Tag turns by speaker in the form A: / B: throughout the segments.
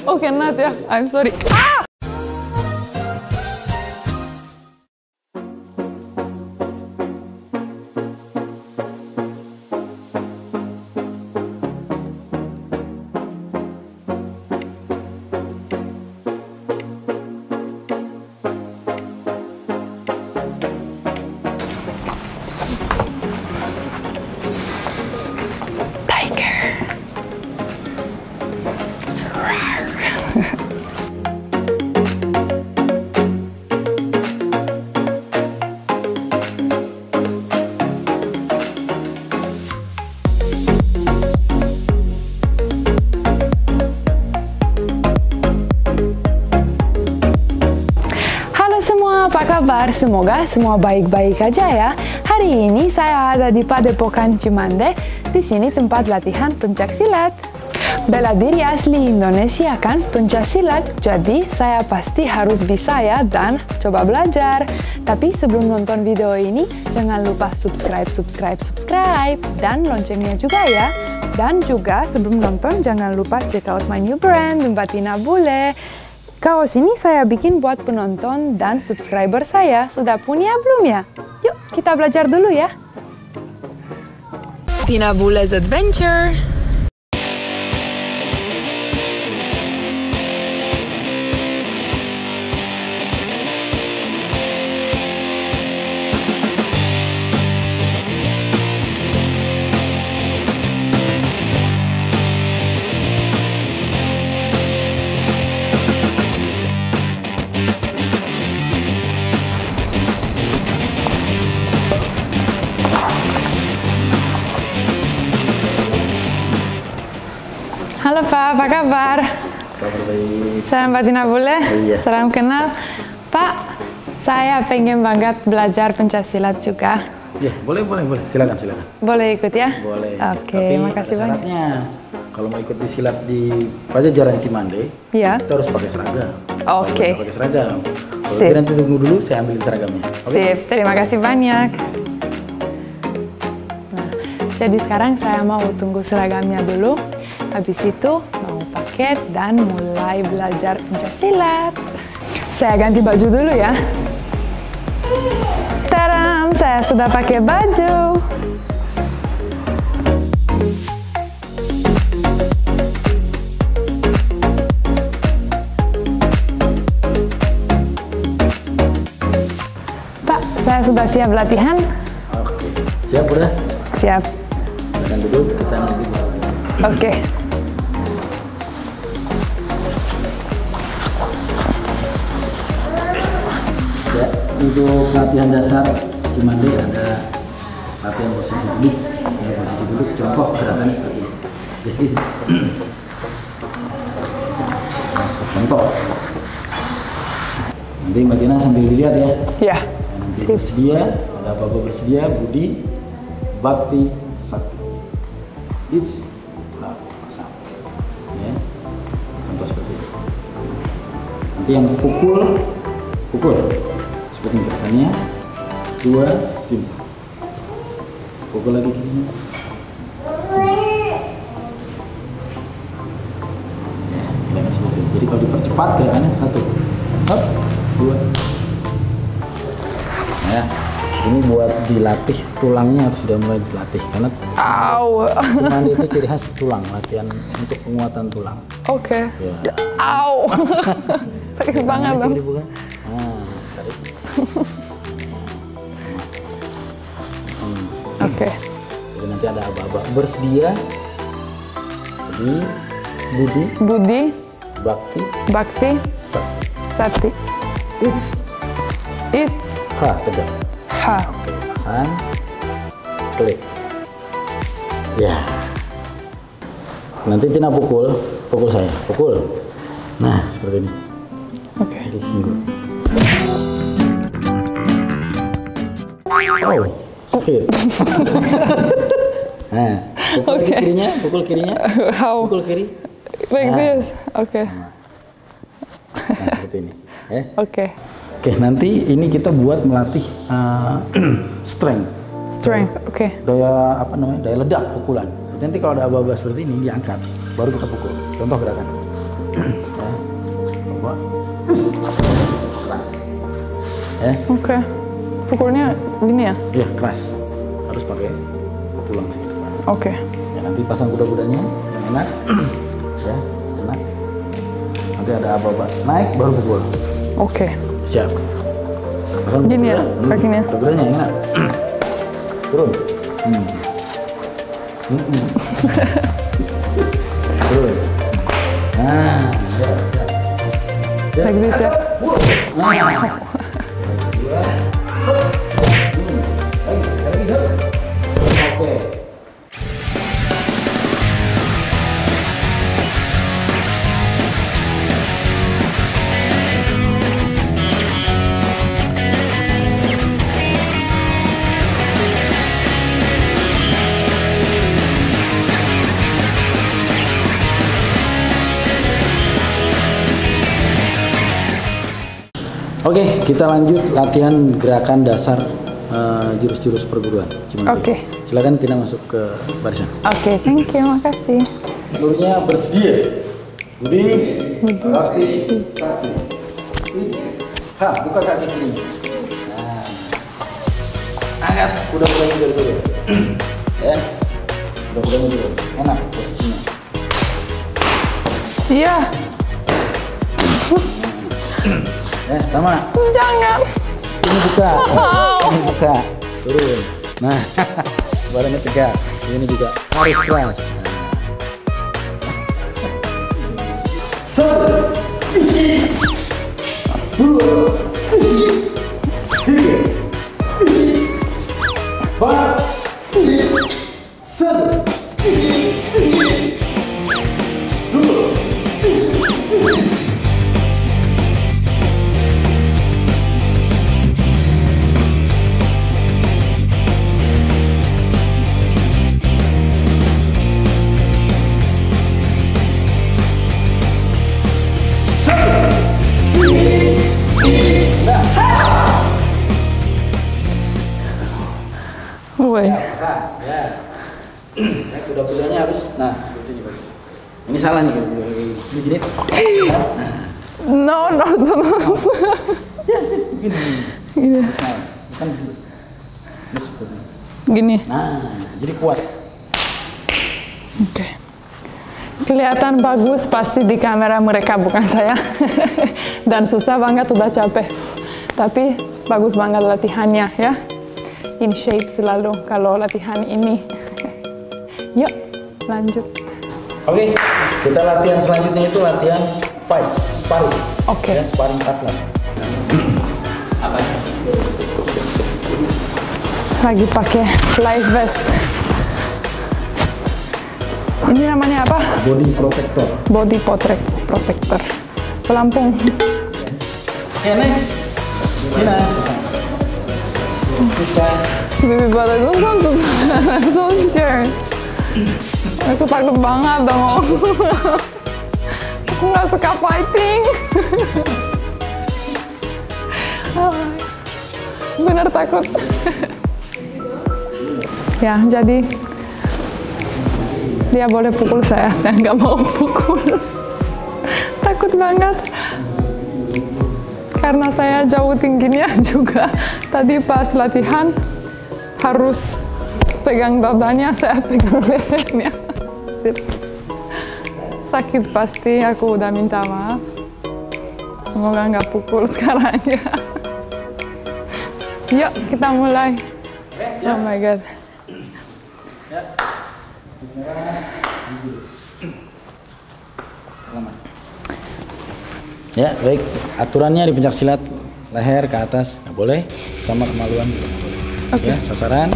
A: Oh, cannot ya. I'm sorry. Apa kabar? Semoga semua baik-baik aja ya. Hari ini saya ada di Padepokan Cimande. Di sini tempat latihan pencak silat. Bela diri asli Indonesia kan pencak silat. Jadi saya pasti harus bisa ya dan coba belajar. Tapi sebelum nonton video ini jangan lupa subscribe dan loncengnya juga ya. Dan juga sebelum nonton jangan lupa check out my new brand Tina Bule. Kaos ini saya bikin buat penonton dan subscriber saya. Sudah punya belum ya? Yuk, kita belajar dulu ya. Tina Bule's Adventure. Halo Pak, apa kabar?
B: Kabar baik.
A: Saya Mbak Tina Bule.
B: Iya.
A: Salam kenal. Pak, saya pengen banget belajar pencaksilat juga.
B: Ya, boleh. Silakan.
A: Boleh ikut ya?
B: Boleh.
A: Oke,
B: tapi
A: makasih
B: ada
A: banyak.
B: syaratnya. Kalau mau ikut di silat di Pajajaran Cimande,
A: Iya.
B: kita harus pakai seragam.
A: Oke.
B: Kalau pakai seragam. Kalau
A: Sip.
B: nanti tunggu dulu, saya ambilin seragamnya. Oke?
A: Sip, terima kasih banyak. Nah, jadi sekarang saya mau tunggu seragamnya dulu. Habis itu mau paket dan mulai belajar pencaksilat. Saya ganti baju dulu ya. Tadam, saya sudah pakai baju. Pak, saya sudah siap latihan.
B: Oke. Siap udah?
A: Siap.
B: Silakan duduk, kita nanti.
A: Oke.
B: Ya, untuk latihan dasar Cimande ada latihan posisi duduk. Ya, posisi duduk contoh gerakannya seperti ini. Geser. Contoh. Nanti Mbak Tina sambil dilihat ya.
A: Ya.
B: Nanti bersedia, ada apa-apa bersedia, Budi, Bakti, Sakti. It's pasang. Ya. Contoh seperti itu. Nanti yang pukul seperti gerakannya 2, 5. Pukul lagi gini. Ya, gerakan seperti itu. Jadi kalau dipercepat gerakannya 1, hop, 2. Ya, ini buat dilatih tulangnya harus sudah mulai dilatih karena Cimande itu ciri khas tulang, latihan untuk penguatan tulang.
A: Oke.
B: Ya.
A: Au. Sakit banget dong.
B: Bukan? Nah, tarik.
A: Oke.
B: Jadi nanti ada aba-aba bersedia. Jadi
A: Budi, Bakti,
B: Sakti.
A: Sakti.
B: It's ha tegak.
A: Ha.
B: Oke, pasang. Klik. Ya. Nanti Tina pukul saya. Pukul. Nah, seperti ini.
A: Oke.
B: Jadi singgul. Oh, sakit. Nah, pukul
A: Oke.
B: kirinya, pukul kirinya.
A: How?
B: Pukul kiri.
A: Like
B: Nah.
A: this. Oke.
B: Nah, seperti ini. Ya.
A: Oke.
B: Oke, nanti ini kita buat melatih strength,
A: Strength, oke.
B: Daya apa namanya? Daya ledak pukulan. Nanti kalau ada aba-aba seperti ini diangkat, baru kita pukul. Contoh gerakan. Ya. Coba. Keras. Ya.
A: Oke. Pukulnya gini ya?
B: Iya, keras. Harus pakai tulang sih.
A: Oke.
B: Ya, nanti pasang kuda-kudanya yang enak. Ya, enak. Nanti ada aba-aba naik baru pukul.
A: Oke.
B: Siap. Pasang
A: Gini ya, kakinya.
B: Kuda-kudanya yang enak. Turun. Turun. Nah, ya.
A: Like this ya.
B: Oke. Oke, kita lanjut latihan gerakan dasar jurus-jurus perguruan.
A: Oke.
B: Silakan kita masuk ke barisan.
A: Oke, thank you, makasih.
B: Seluruhnya bersedia. Budi, Bakti, Sakti. Buka kaki kiri. Nah. Angkat kuda-kudanya dulu. Ya. Kuda-kudanya dulu. Enak posisinya.
A: Iya.
B: Ya, sama.
A: Jangan.
B: Ini buka. Ini buka. Turun. Nah, badannya tegak. Ini juga harus keras. Satu, dua, tiga, empat, satu, dua.
A: Woi.
B: Ya. Ya, kuda-kudanya harus, nah seperti ini bagus. Ini salah nih, ini gini.
A: No.
B: Gini. Bukan ini seperti ini.
A: Gini.
B: Nah, jadi kuat.
A: Oke. Kelihatan bagus pasti di kamera mereka, bukan saya. Dan susah banget, udah capek. Tapi bagus banget latihannya ya. In shape selalu kalau latihan ini. Yuk, lanjut.
B: Oke, kita latihan selanjutnya itu latihan fight, sparring.
A: Oke.
B: Ya, sparring atlet. Apa?
A: Lagi pakai life vest. Ini namanya apa?
B: Body protector.
A: Body protector. Pelampung.
B: Oke, next. Gina.
A: Baby brother, I'm so scared. Aku takut banget dong. Aku nggak suka fighting. Bener takut. Ya, jadi dia boleh pukul saya nggak mau pukul. Takut banget. Karena saya jauh tingginya juga. Tadi pas latihan harus pegang dadanya, saya pegang lehernya. Sakit pasti, aku udah minta maaf. Semoga nggak pukul sekarang ya. Yuk, kita mulai. Oh my god.
B: Ya, baik. Aturannya di pencak silat leher ke atas nggak boleh, sama kemaluan juga nggak boleh.
A: Oke.
B: Ya, sasaran,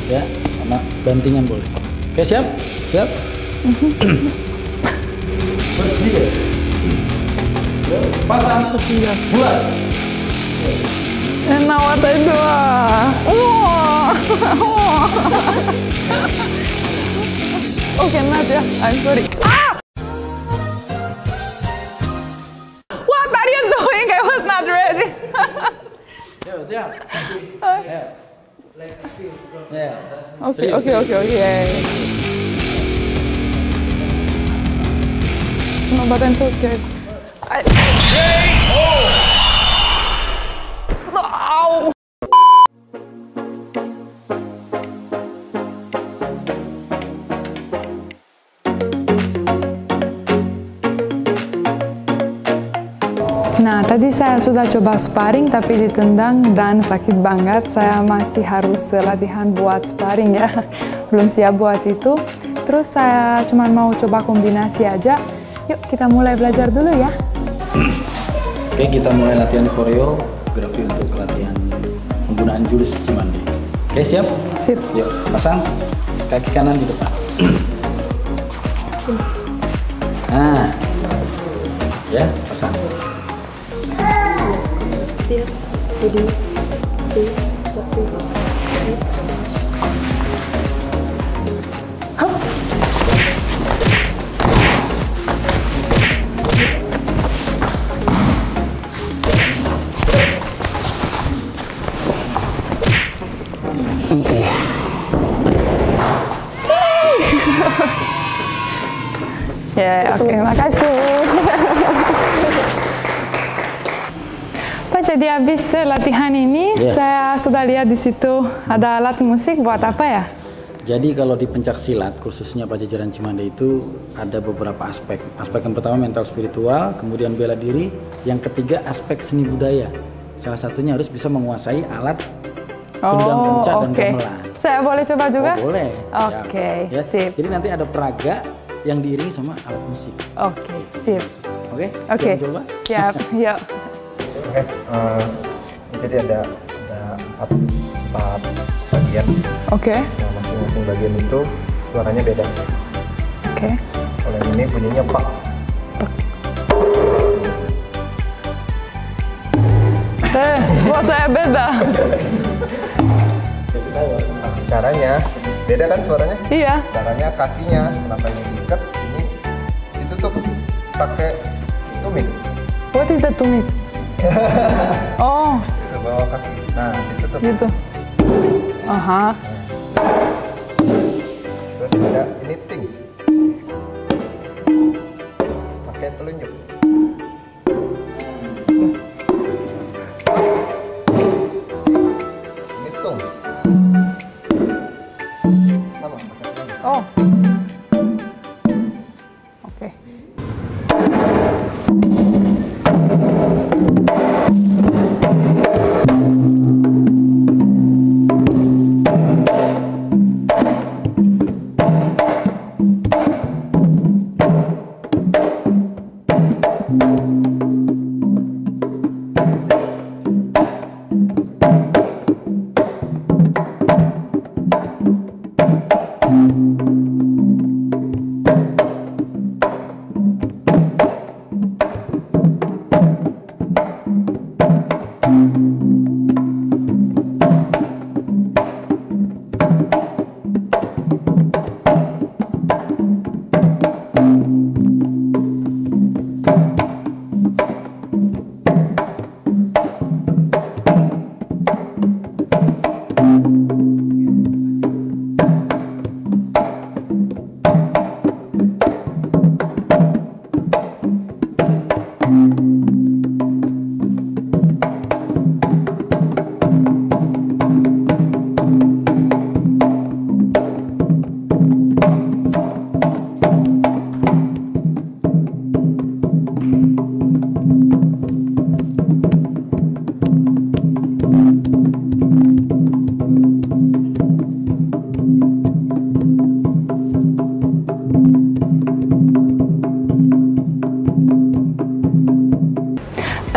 B: ya, sama bantingan boleh. Oke, siap? Siap? Bersedia. Pasang ketiga. Buat.
A: And now what I do? Okay, not ya. I'm sorry. Ah! What are you doing? I was not ready.
B: Siap. Ya. Ya.
A: Oke. No, but I'm so scared. Ow! Nah, tadi saya sudah coba sparring tapi ditendang dan sakit banget. Saya masih harus latihan buat sparring ya. Belum siap buat itu. Terus saya cuma mau coba kombinasi aja. Yuk kita mulai belajar dulu ya.
B: Oke, kita mulai latihan koreografi untuk latihan penggunaan jurus Cimande. Oke, siap?
A: Sip.
B: Yuk, pasang kaki kanan di depan.
A: Sip.
B: Nah, ya, pasang.
A: Ya, oke, makasih. Pak, jadi habis latihan ini, saya sudah lihat di situ ada alat musik buat apa ya?
B: Jadi kalau di pencak silat, khususnya Pajajaran Cimande itu ada beberapa aspek. Aspek yang pertama mental spiritual, kemudian bela diri, yang ketiga aspek seni budaya. Salah satunya harus bisa menguasai alat gendang kencak dan gamelan.
A: Saya boleh coba juga?
B: Oh, boleh.
A: Oke,
B: ya.
A: sip.
B: Jadi nanti ada peraga yang diiringi sama alat musik.
A: Oke, sip.
B: Oke,
A: Oke,
B: siap coba?
A: siap, yuk.
C: Oke, jadi ada empat bagian.
A: Oke.
C: Nah, masing-masing bagian itu suaranya beda.
A: Oke.
C: Kalau yang ini bunyinya pak.
A: Kok saya beda?
C: Caranya beda kan suaranya?
A: Iya.
C: Caranya kakinya, kenapa ini diikat, ini ditutup pakai tumit.
A: What is the tumit? Oh.
C: Ke bawah kaki. Nah, ditutup.
A: Gitu. Aha.
C: Terus ada ini ting. Pakai telunjuk. Ini tung. Sama pakai telunjuk.
A: Oh. Oke.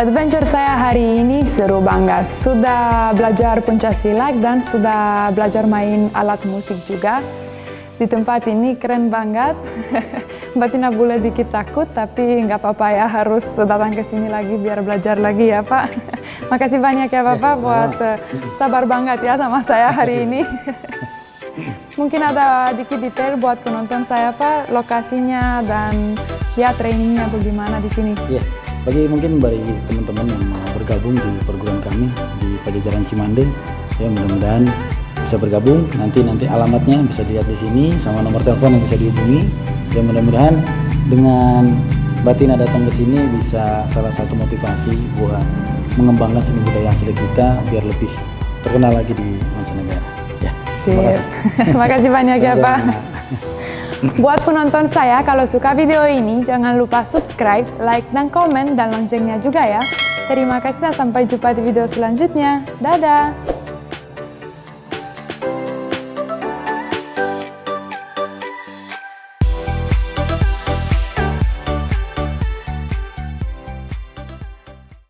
A: Adventure saya hari ini seru banget. Sudah belajar pencaksilat dan sudah belajar main alat musik juga. Di tempat ini keren banget. Mbak Tina boleh dikit takut, tapi nggak apa-apa ya, harus datang ke sini lagi biar belajar lagi ya Pak. Makasih banyak ya Bapak buat sabar banget ya sama saya hari ini. Mungkin ada dikit detail buat penonton saya Pak, lokasinya dan ya trainingnya bagaimana di sini.
B: Iya. Bagi teman-teman yang mau bergabung di perguruan kami di Pajajaran Cimande, ya mudah-mudahan bisa bergabung. Nanti alamatnya bisa dilihat di sini sama nomor telepon yang bisa dihubungi. Dan mudah-mudahan dengan Mbak Tina datang ke sini bisa salah satu motivasi buat mengembangkan seni budaya asli kita biar lebih terkenal lagi di mancanegara. Ya,
A: terima kasih. Terima kasih banyak ya Pak. Buat penonton saya, kalau suka video ini jangan lupa subscribe, like, dan komen, dan loncengnya juga ya. Terima kasih dan sampai jumpa di video selanjutnya. Dadah!